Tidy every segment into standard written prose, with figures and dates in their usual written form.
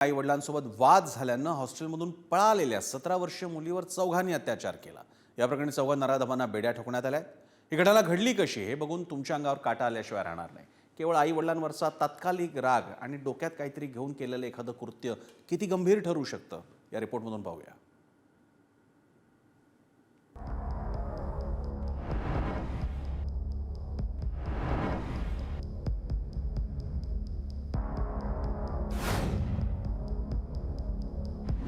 आई वडिलांसोबत वाद झाल्यानं हॉस्टेलमधून पळालेल्या 17 वर्षीय मुलीवर चौघांनी अत्याचार केला। या प्रकरणी चौघा नराधमांना बेड्या ठोकण्यात आल्या। ही घटना घडली कशी हे बघून तुमच्या अंगावर काटा आल्याशिवाय राहणार नाही। केवळ आई वडिलांवरचा तात्कालिक राग आणि डोक्यात काहीतरी घेऊन केलेलं एखादं कृत्य किती गंभीर ठरू शकतं या रिपोर्टमधून पाहूया।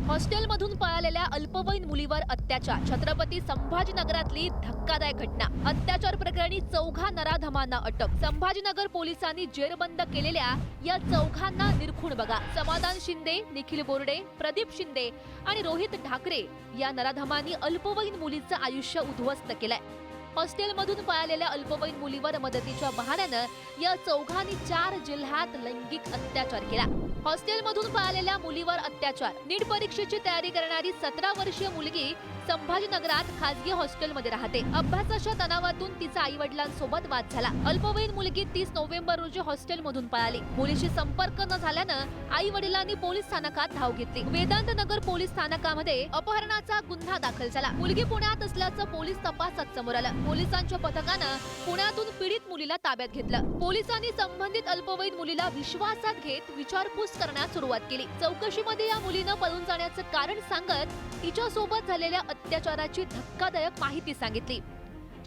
हॉस्टेलमधून पळालेल्या अल्पवयीन मुलीवर अत्याचार। छत्रपती संभाजीनगरातली धक्कादायक घटना। अत्याचार प्रकरणी चौघा नराधमांना अटक। संभाजीनगर पोलिसांनी जेरबंद केलेल्या या चौघांना निरखून बघा। समाधान शिंदे, निखिल बोर्डे, प्रदीप शिंदे आणि रोहित ठाकरे या नराधमांनी अल्पवयीन मुलीचं आयुष्य उद्ध्वस्त केलंय। हॉस्टेलमधून पळालेल्या अल्पवयीन मुलीवर मदतीच्या बहाण्यानं या चौघांनी 4 जिल्ह्यात लैंगिक अत्याचार केला। हॉस्टेलमधून पळालेल्या मुलीवर अत्याचार। नीट परीक्षेची तयारी करणारी 17 वर्षीय मुलगी संभाजीनगरात खासगी हॉस्टेलमध्ये राहते। अभ्यासाच्या तणावातून तिचा आई वडिलांसोबत वाद झाला। अल्पवयीन मुलगी 30 नोव्हेंबर रोजी हॉस्टेलमधून पळाली। मुलीशी संपर्क न झाल्यानं आई वडिलांनी पोलीस स्थानकात धाव घेतली। वेदांत नगर पोलीस स्थानकामध्ये अपहरणाचा गुन्हा दाखल झाला। मुलगी पुण्यात असल्याचं पोलीस तपासात समोर आलं। पोलिसांच्या पथकानं पुण्यातून पीडित मुलीला ताब्यात घेतलं। पोलिसांनी संबंधित अल्पवयीन मुलीला विश्वासात घेत विचारपूस करण्यास सुरुवात केली। चौकशीमध्ये या मुलीनं पळून जाण्याचं कारण सांगत तिच्या सोबत झालेल्या अत्याचाराची धक्कादायक माहिती सांगितली।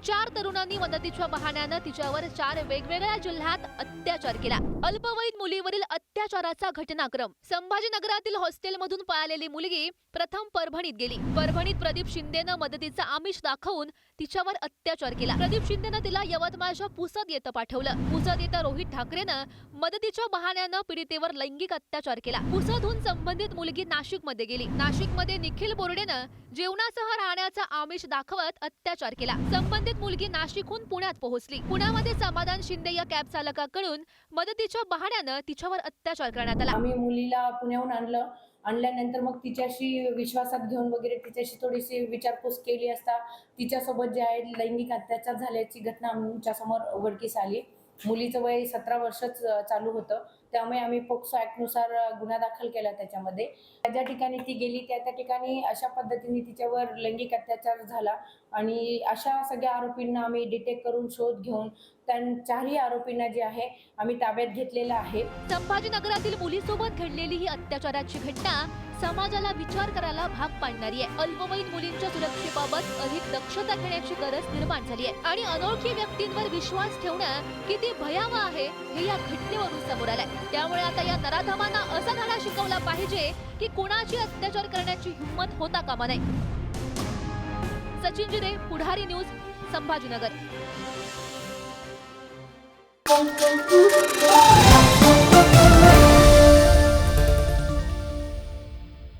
4 तरुणांनी मदतीच्या बहाण्यानं तिच्यावर 4 वेगवेगळ्या जिल्ह्यात अत्याचार केला। अल्पवयीन मुलीवरील अत्याचाराचा घटनाक्रम। संभाजीनगरातील हॉस्टेलमधून पळालेली मुलगी प्रथम परभणीत गेली। परभणीत प्रदीप शिंदेनं मदतीचं आमिष दाखवून तिच्यावर अत्याचार केला। प्रदीप शिंदेनं तिला यवतमाळच्या पुसद येथे पाठवलं। पुसद येथे रोहित ठाकरेनं मदतीच्या बहाण्यानं पीडितेवर लैंगिक अत्याचार केला। पुसदहून संबंधित मुलगी नाशिकमध्ये गेली। नाशिकमध्ये निखिल बोर्डेनं जेवणासह राहण्याचा आमिष दाखवत अत्याचार केला। संबंधित मुलगी नाशिकहून पुण्यात पोहोचली। पुण्यामध्ये समाधान शिंदे या कॅब चालकाकडून मदतीच्या बहाण्यानं तिच्यावर अत्याचार करण्यात आला। आम्ही मुलीला पुण्याहून आणल्यानंतर मग तिच्याशी विश्वासात घेऊन वगैरे तिच्याशी थोडीशी विचारपूस केली असता तिच्यासोबत जे आहे लैंगिक अत्याचार झाल्याची घटना आमच्या समोर उघडकीस आली। मुलीचं वय 17 वर्षच चालू होतं, त्यामुळे आम्ही पोक्सो ॲक्टनुसार गुन्हा दाखल केला। त्याच्यामध्ये ज्या ठिकाणी ती गेली त्या ठिकाणी अशा पद्धतीने तिच्यावर लैंगिक अत्याचार झाला आणि अशा सगळ्या आरोपींना आम्ही डिटेक्ट करून शोध घेऊन त्या 4ही आरोपींना जे आहे आम्ही ताब्यात घेतलेलं आहे। संभाजीनगरातील मुलीसोबत घडलेली ही अत्याचाराची घटना समाजाला विचार करायला भाग पाडणारी आहे। अल्पवयीन मुलींच्या सुरक्षेबाबत अधिक दक्षता घेण्याची गरज निर्माण झाली आहे आणि अनोळखी व्यक्तींवर विश्वास ठेवणं किती भयावह आहे हे या घटनेवरून समोर आलंय। त्यामुळे आता या नराधमांना असा धडा शिकवला पाहिजे की कुणाची अत्याचार करण्याची हिंमत होता कामा नये। सचिन जिरे, पुढारी न्यूज, संभाजीनगर।